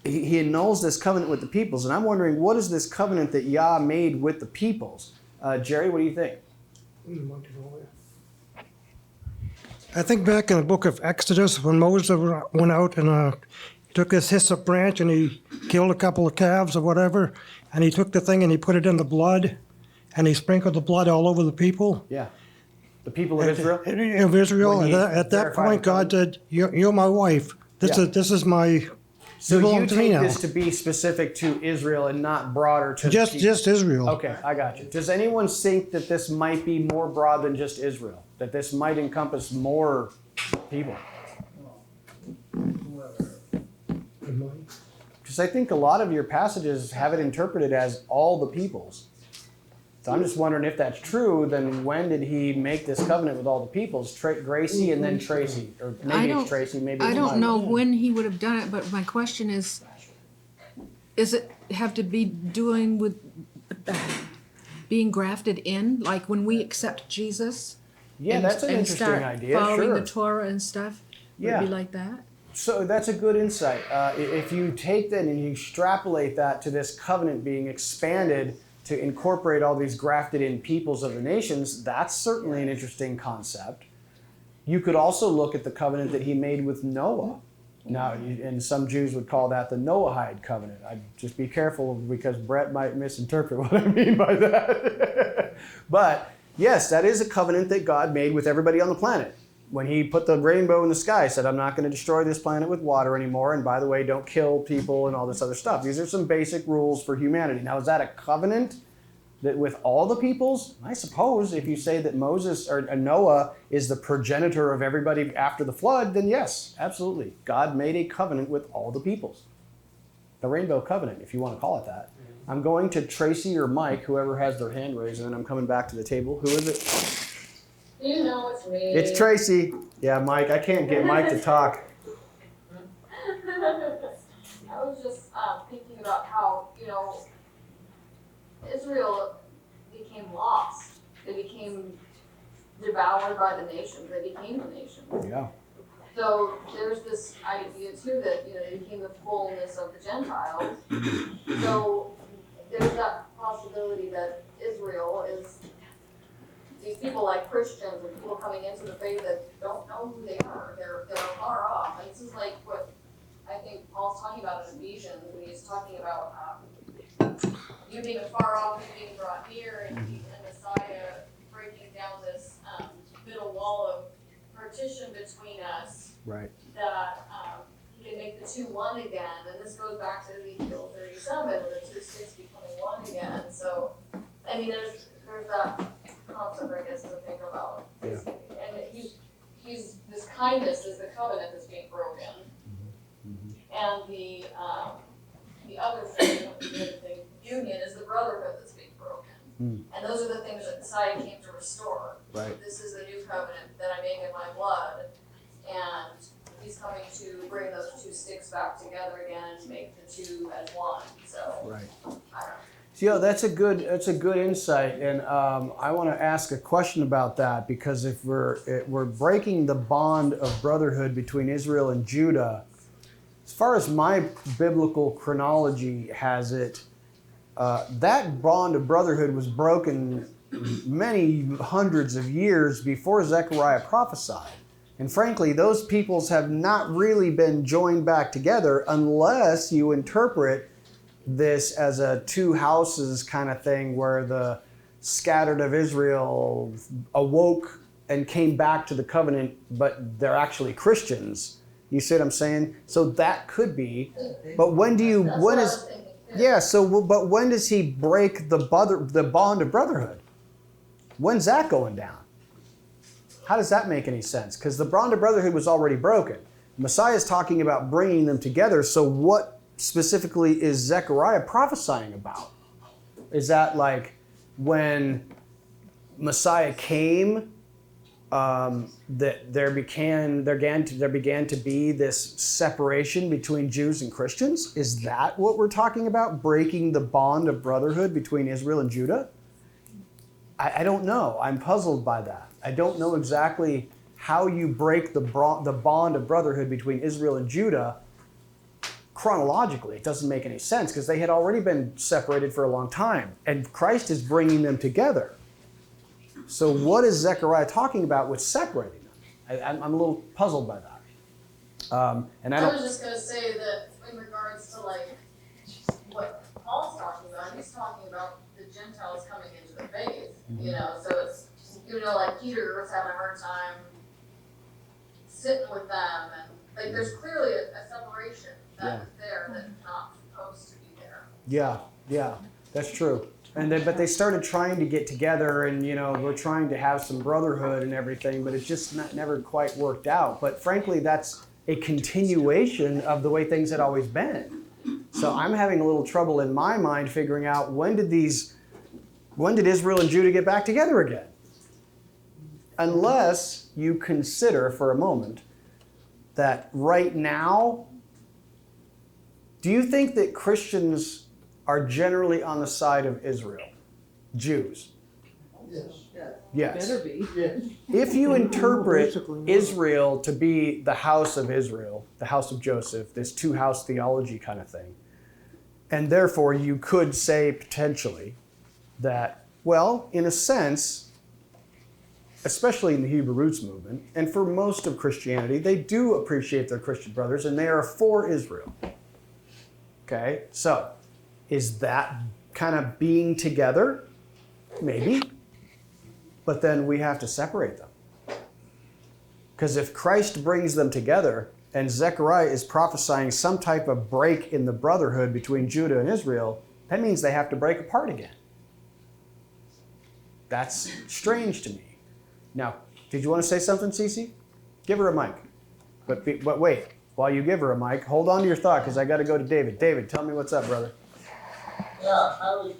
he annuls this covenant with the peoples, and I'm wondering, what is this covenant that Yah made with the peoples? Jerry, what do you think? I think back in the book of Exodus, when Moses went out and he took his hyssop branch and he killed a couple of calves or whatever, and he took the thing and he put it in the blood, and he sprinkled the blood all over the people. Yeah. The people of Israel? Of Israel. At that point, God said, you're my wife. This is my... So you take this to be specific to Israel and not broader to... Just Israel. Okay, I got you. Does anyone think that this might be more broad than just Israel? That this might encompass more people? Because I think a lot of your passages have it interpreted as all the peoples. So I'm just wondering if that's true, then when did he make this covenant with all the peoples? Gracie and then Tracy. Or maybe it's Tracy, maybe it's I don't Mike. know when he would have done it, but my question is it have to be doing with being grafted in? Like when we accept Jesus? Yeah, that's an interesting start idea. following Sure. the Torah and stuff? Would it be like that? So that's a good insight. If you take that and you extrapolate that to this covenant being expanded to incorporate all these grafted in peoples of the nations, that's certainly an interesting concept. You could also look at the covenant that he made with Noah. Now, and some Jews would call that the Noahide covenant. I'd just be careful because Brett might misinterpret what I mean by that. But yes, that is a covenant that God made with everybody on the planet. When he put the rainbow in the sky, said, I'm not going to destroy this planet with water anymore. And by the way, don't kill people and all this other stuff. These are some basic rules for humanity. Now, is that a covenant that with all the peoples? I suppose if you say that Moses or Noah is the progenitor of everybody after the flood, then yes, absolutely. God made a covenant with all the peoples. The rainbow covenant, if you want to call it that. I'm going to Tracy or Mike, whoever has their hand raised, and then I'm coming back to the table. Who is it? You know it's me. It's Tracy. Yeah, Mike. I can't get Mike to talk. I was just thinking about how, Israel became lost. They became devoured by the nations. They became the nation. Yeah. So there's this idea too that, they became the fullness of the Gentiles. So there's that possibility that Israel is these people like Christians and people coming into the faith that don't know who they are. They're far off. And this is like what I think Paul's talking about in Ephesians when he's talking about you being afar off and being brought near, and Messiah breaking down this middle wall of partition between us. Right. That he can make the two one again. And this goes back to Ezekiel 37, the two sticks becoming one again. So, I mean, there's that concept, I guess, to think about. Yeah. And he's this kindness is the covenant that's being broken. And the other thing, union is the brotherhood that's being broken. And those are the things that Messiah came to restore. Right. This is the new covenant that I make in my blood. And he's coming to bring those two sticks back together again and make the two as one. So, Right. I don't know. So, that's a good insight, and I want to ask a question about that, because if we're breaking the bond of brotherhood between Israel and Judah, as far as my biblical chronology has it, that bond of brotherhood was broken many hundreds of years before Zechariah prophesied. And frankly, those peoples have not really been joined back together unless you interpret this as a two houses kind of thing where the scattered of Israel awoke and came back to the covenant, but they're actually Christians. You see what I'm saying? So that could be. But when does he break the bond of brotherhood? When's that going down? How does that make any sense? Because the bond of brotherhood was already broken. Messiah is talking about bringing them together. So what specifically is Zechariah prophesying about? Is that like when Messiah came, that there began to be this separation between Jews and Christians? Is that what we're talking about? Breaking the bond of brotherhood between Israel and Judah? I don't know. I'm puzzled by that. I don't know exactly how you break the bond of brotherhood between Israel and Judah. Chronologically, it doesn't make any sense because they had already been separated for a long time, and Christ is bringing them together. So what is Zechariah talking about with separating them? I'm a little puzzled by that. I was just going to say that in regards to like what Paul's talking about, he's talking about the Gentiles coming into the faith, so it's, like Peter was having a hard time sitting with them, and like there's clearly a separation that is there that's not supposed to be there. Yeah, that's true. But they started trying to get together, and we're trying to have some brotherhood and everything, but it just never quite worked out. But frankly, that's a continuation of the way things had always been. So I'm having a little trouble in my mind figuring out when did Israel and Judah get back together again? Unless you consider for a moment that right now, do you think that Christians are generally on the side of Israel? Jews? Yes. Yes. Better be. Yes. If you interpret Basically, no. Israel to be the house of Israel, the house of Joseph, this two-house theology kind of thing, and therefore you could say potentially that, well, in a sense, especially in the Hebrew roots movement, and for most of Christianity, they do appreciate their Christian brothers and they are for Israel. Okay, so is that kind of being together? Maybe. But then we have to separate them. Because if Christ brings them together and Zechariah is prophesying some type of break in the brotherhood between Judah and Israel, that means they have to break apart again. That's strange to me. Now, did you want to say something, Cece? Give her a mic. But wait, while you give her a mic, hold on to your thought because I got to go to David. David, tell me what's up, brother. Yeah, I was,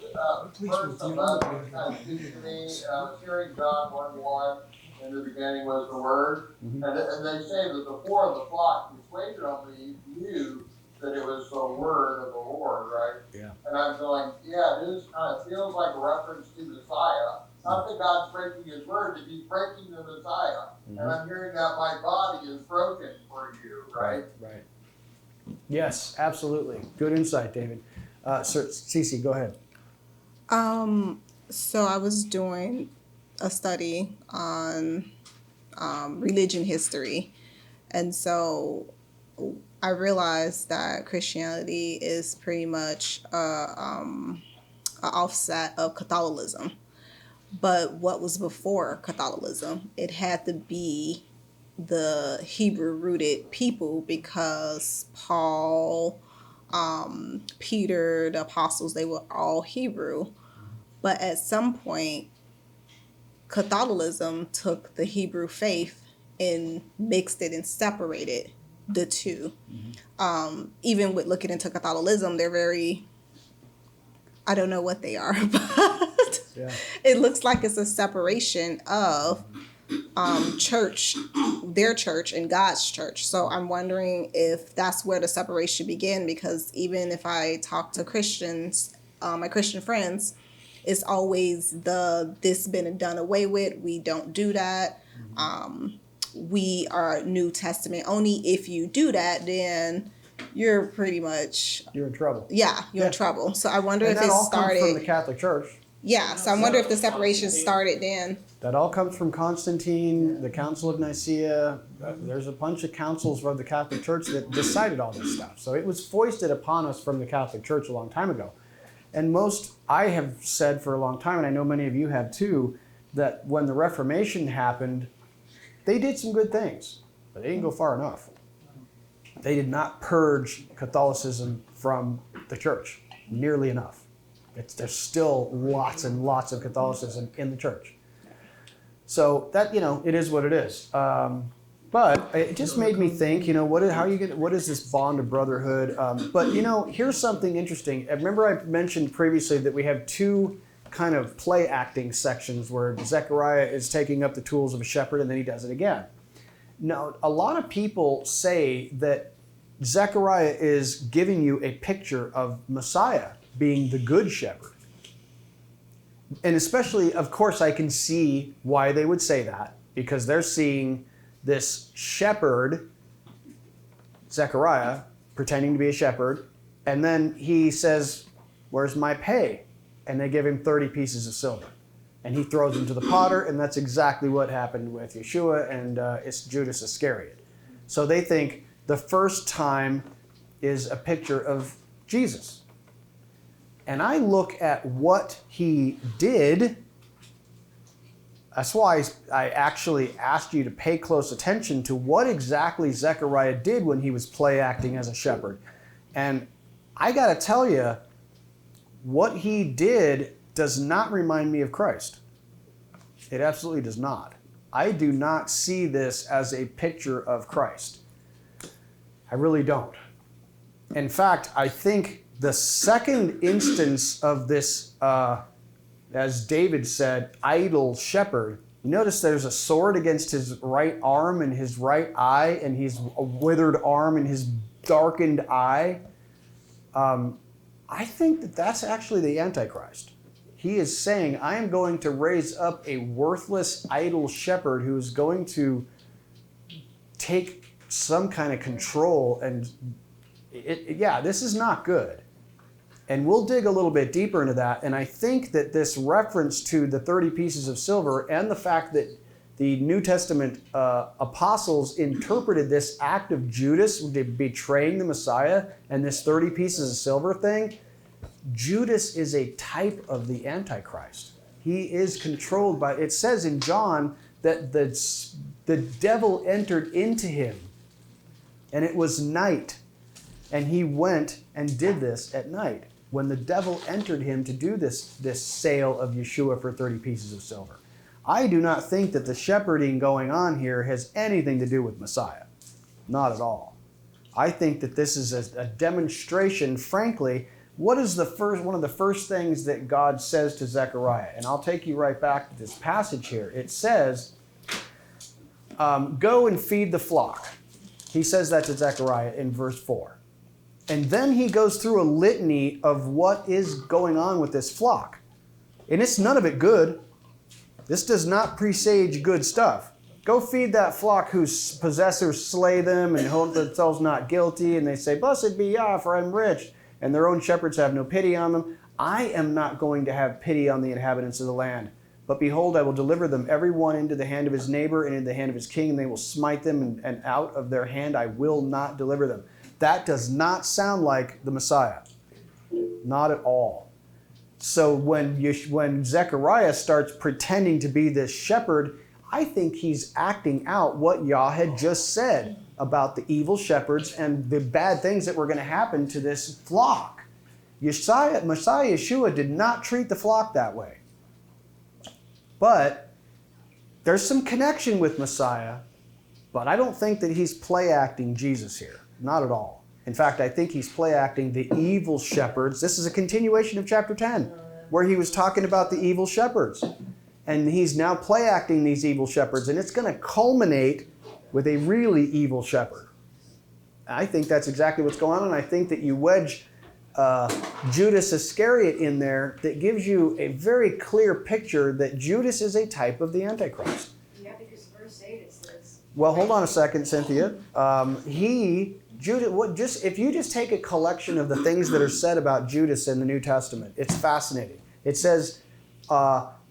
first of all, kind of speaking to me, I was hearing John 1:1, in the beginning was the Word, and they say that the four of the flock persuaded on me knew that it was the Word of the Lord, right? Yeah. And I'm going, yeah, this kind of feels like a reference to Messiah. Not that God's breaking His Word, that He's breaking the Messiah. And I'm hearing that my body is broken for you, right? Right. Yes, absolutely. Good insight, David. Sir, Cece, go ahead. So I was doing a study on religion history, and so I realized that Christianity is pretty much an offset of Catholicism. But what was before Catholicism? It had to be the Hebrew-rooted people because Paul, Peter, the apostles, they were all Hebrew. But at some point, Catholicism took the Hebrew faith and mixed it and separated the two. Even with looking into Catholicism, they're very, I don't know what they are, but it looks like it's a separation of church, their church and God's church. So I'm wondering if that's where the separation began, because even if I talk to Christians, my Christian friends, it's always this been done away with. We don't do that. We are New Testament only. If you do that, then you're pretty much, you're in trouble. Yeah, you're in trouble. So I wonder And if that it all started comes from the Catholic Church. Yeah, so I wonder if the separation started then. That all comes from Constantine, the Council of Nicaea. There's a bunch of councils of the Catholic Church that decided all this stuff. So it was foisted upon us from the Catholic Church a long time ago. And I have said for a long time, and I know many of you have too, that when the Reformation happened, they did some good things, but they didn't go far enough. They did not purge Catholicism from the church nearly enough. There's still lots and lots of Catholicism in the church. So that, it is what it is. But it just made me think, what is this bond of brotherhood? But here's something interesting. Remember I mentioned previously that we have two kind of play acting sections where Zechariah is taking up the tools of a shepherd and then he does it again. Now, a lot of people say that Zechariah is giving you a picture of Messiah being the good shepherd. And especially, of course, I can see why they would say that, because they're seeing this shepherd, Zechariah, pretending to be a shepherd, and then he says, "Where's my pay?" And they give him 30 pieces of silver. And he throws them to the potter, and that's exactly what happened with Yeshua and it's Judas Iscariot. So they think the first time is a picture of Jesus. And I look at what he did. That's why I actually asked you to pay close attention to what exactly Zechariah did when he was play acting as a shepherd. And I got to tell you, what he did does not remind me of Christ. It absolutely does not. I do not see this as a picture of Christ. I really don't. In fact, I think the second instance of this, as David said, idle shepherd, you notice there's a sword against his right arm and his right eye, and he's a withered arm and his darkened eye. I think that that's actually the Antichrist. He is saying, I am going to raise up a worthless, idle shepherd who is going to take some kind of control. And this is not good. And we'll dig a little bit deeper into that. And I think that this reference to the 30 pieces of silver and the fact that the New Testament apostles interpreted this act of Judas betraying the Messiah and this 30 pieces of silver thing, Judas is a type of the Antichrist. He is controlled by, it says in John that the devil entered into him and it was night, and he went and did this at night when the devil entered him to do this sale of Yeshua for 30 pieces of silver. I do not think that the shepherding going on here has anything to do with Messiah. Not at all. I think that this is a demonstration, frankly. What is one of the first things that God says to Zechariah? And I'll take you right back to this passage here. It says, go and feed the flock. He says that to Zechariah in verse 4. And then he goes through a litany of what is going on with this flock. And it's none of it good. This does not presage good stuff. Go feed that flock whose possessors slay them and hold themselves not guilty. And they say, blessed be Yah, for I'm rich. And their own shepherds have no pity on them. I am not going to have pity on the inhabitants of the land. But behold, I will deliver them every one into the hand of his neighbor and into the hand of his king, and they will smite them, and out of their hand I will not deliver them. That does not sound like the Messiah. Not at all. So when Zechariah starts pretending to be this shepherd, I think he's acting out what Yah had just said about the evil shepherds and the bad things that were going to happen to this flock. Messiah Yeshua did not treat the flock that way. But there's some connection with Messiah, but I don't think that he's play acting Jesus here. Not at all. In fact, I think he's play acting the evil shepherds. This is a continuation of chapter 10, where he was talking about the evil shepherds. And he's now play acting these evil shepherds, and it's going to culminate with a really evil shepherd. I think that's exactly what's going on, and I think that you wedge Judas Iscariot in there that gives you a very clear picture that Judas is a type of the Antichrist. Yeah, because verse 8 it says. Well, hold on a second, Cynthia. Judas, if you just take a collection of the things that are said about Judas in the New Testament, it's fascinating. It says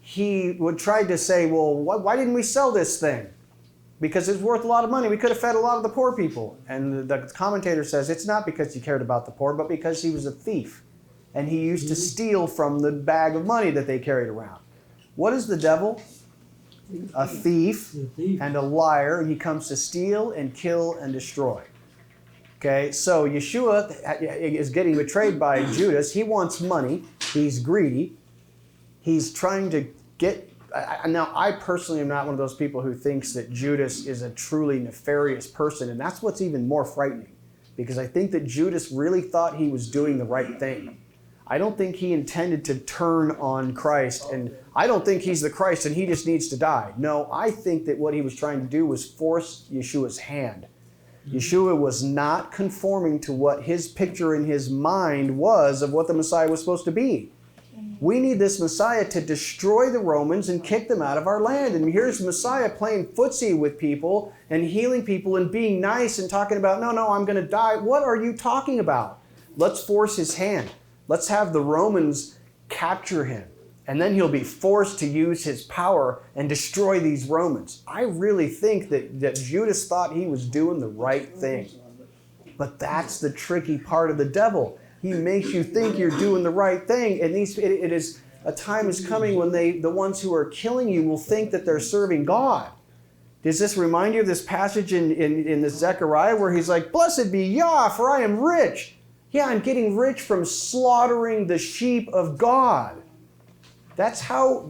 he would try to say, well, why didn't we sell this thing? Because it's worth a lot of money. We could have fed a lot of the poor people. And the commentator says it's not because he cared about the poor, but because he was a thief. And he used to steal from the bag of money that they carried around. What is the devil? A thief and a liar. And he comes to steal and kill and destroy. Okay, so Yeshua is getting betrayed by Judas. He wants money. He's greedy. He's trying to get... Now, I personally am not one of those people who thinks that Judas is a truly nefarious person, and that's what's even more frightening, because I think that Judas really thought he was doing the right thing. I don't think he intended to turn on Christ, and I don't think he's the Christ and he just needs to die. No, I think that what he was trying to do was force Yeshua's hand. Yeshua was not conforming to what his picture in his mind was of what the Messiah was supposed to be. We need this Messiah to destroy the Romans and kick them out of our land. And here's Messiah playing footsie with people and healing people and being nice and talking about, no, I'm going to die. What are you talking about? Let's force his hand. Let's have the Romans capture him. And then he'll be forced to use his power and destroy these Romans. I really think that Judas thought he was doing the right thing. But that's the tricky part of the devil. He makes you think you're doing the right thing, and it is a time is coming when the ones who are killing you will think that they're serving God. Does this remind you of this passage in the Zechariah where he's like, blessed be Yah, for I am rich. Yeah, I'm getting rich from slaughtering the sheep of God. That's how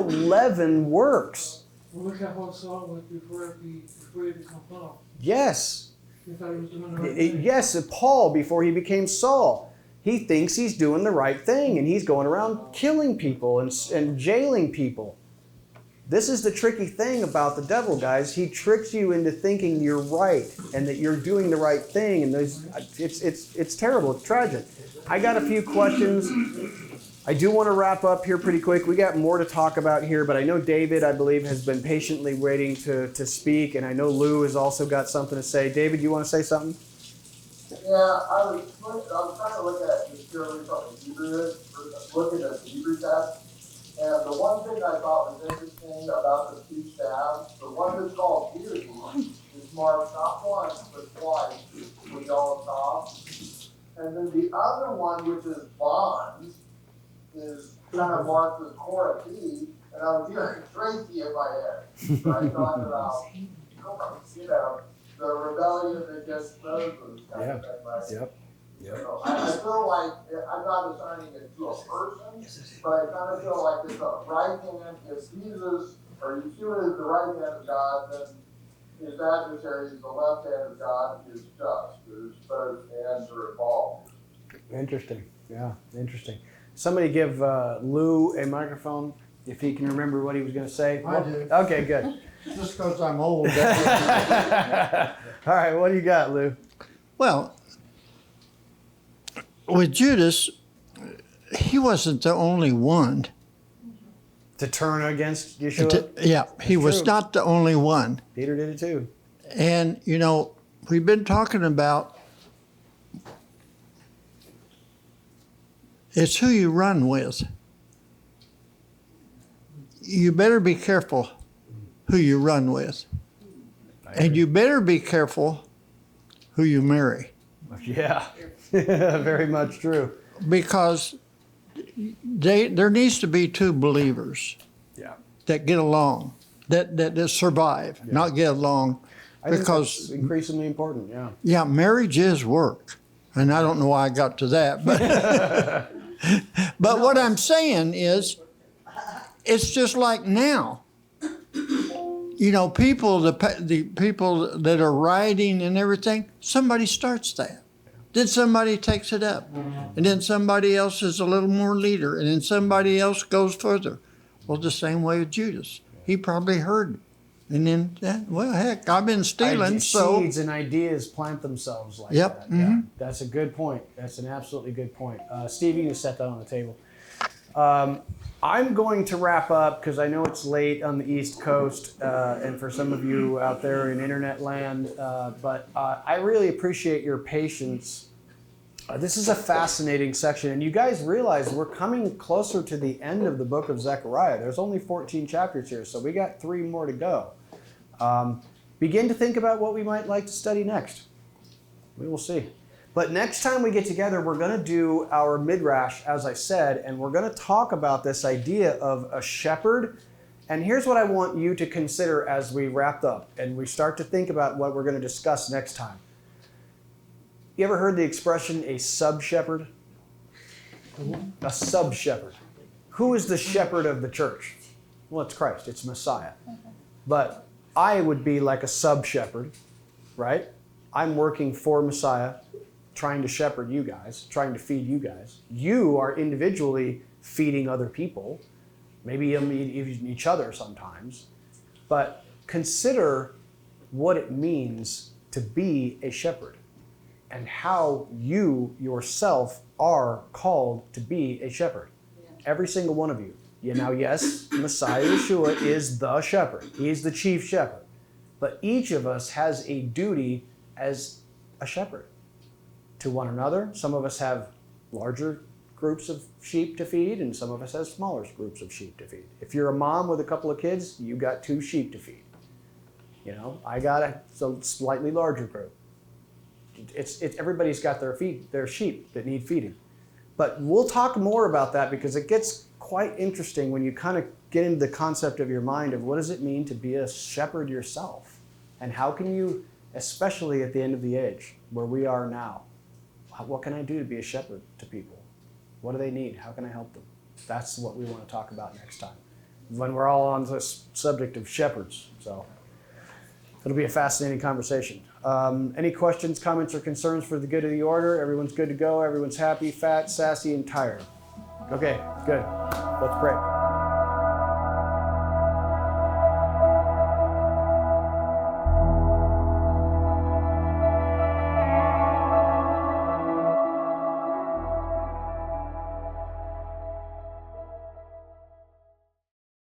leaven works. Look at how Saul was before he became Paul. Yes. You thought he was doing the right thing. Yes, Paul, before he became Saul, he thinks he's doing the right thing, and he's going around killing people and jailing people. This is the tricky thing about the devil, guys. He tricks you into thinking you're right and that you're doing the right thing, and it's terrible. It's tragic. I got a few questions. I do want to wrap up here pretty quick. We got more to talk about here, but I know David, I believe, has been patiently waiting to speak, and I know Lou has also got something to say. David, you want to say something? Yeah, I was trying to look at this purely from the Hebrew, looking at the Hebrew text. And the one thing I thought was interesting about the two staves, the one that's called deity is marked not once, but twice with yellow top. And then the other one, which is bonds, is kind of marked as Korathi. And I was hearing Tracy in my head. Right? Talking about, the rebellion against Moses kind of thing, right? Yep. Yep. So I feel like I'm not assigning it to a person, but I kind of feel like it's a right hand. If Jesus or Yeshua is the right hand of God, then his adversary is the left hand of God is just. There's both hands are involved. Interesting. Yeah, interesting. Somebody give Lou a microphone if he can remember what he was going to say. I do. Okay, good. Just because I'm old. All right, what do you got, Lou? Well, with Judas, he wasn't the only one. To turn against Yeshua? He was true. not the only one. Peter did it too. And, we've been talking about it's who you run with. You better be careful who you run with. And you better be careful who you marry. Yeah, very much true. Because there needs to be two believers that get along, that survive, not get along. I think Because that's increasingly important, yeah. Yeah, marriage is work. And I don't know why I got to that, but but what I'm saying is it's just like now. People, the people that are writing and everything, somebody starts that. Then somebody takes it up. And then somebody else is a little more leader. And then somebody else goes further. Well, the same way with Judas. He probably heard. And then, heck, I've been stealing, so. Seeds and ideas plant themselves like Yep. that. Yeah, that's a good point. That's an absolutely good point. Steve, you can set that on the table. I'm going to wrap up because I know it's late on the East Coast and for some of you out there in internet land, but I really appreciate your patience. This is a fascinating section, and you guys realize we're coming closer to the end of the book of Zechariah. There's only 14 chapters here, so we got 3 more to go. Begin to think about what we might like to study next. We will see. But next time we get together, we're going to do our midrash, as I said, and we're going to talk about this idea of a shepherd. And here's what I want you to consider as we wrap up and we start to think about what we're going to discuss next time. You ever heard the expression a sub-shepherd? A sub-shepherd. Who is the shepherd of the church? Well, it's Christ. It's Messiah. But I would be like a sub-shepherd, right? I'm working for Messiah, trying to shepherd you guys, trying to feed you guys. You are individually feeding other people, maybe even each other sometimes. But consider what it means to be a shepherd and how you yourself are called to be a shepherd. Every single one of you. Yes, Messiah Yeshua is the shepherd. He's the chief shepherd. But each of us has a duty as a shepherd to one another. Some of us have larger groups of sheep to feed, and some of us have smaller groups of sheep to feed. If you're a mom with a couple of kids, you got 2 sheep to feed. I got a slightly larger group. Everybody's got their sheep that need feeding. But we'll talk more about that because it gets quite interesting when you kind of get into the concept of your mind of what does it mean to be a shepherd yourself, and how can you, especially at the end of the age where we are now, what can I do to be a shepherd to people? What do they need? How can I help them? That's what we want to talk about next time when we're all on the subject of shepherds. So it'll be a fascinating conversation. Any questions, comments, or concerns for the good of the order? Everyone's good to go. Everyone's happy, fat, sassy, and tired. Okay, good. Let's pray.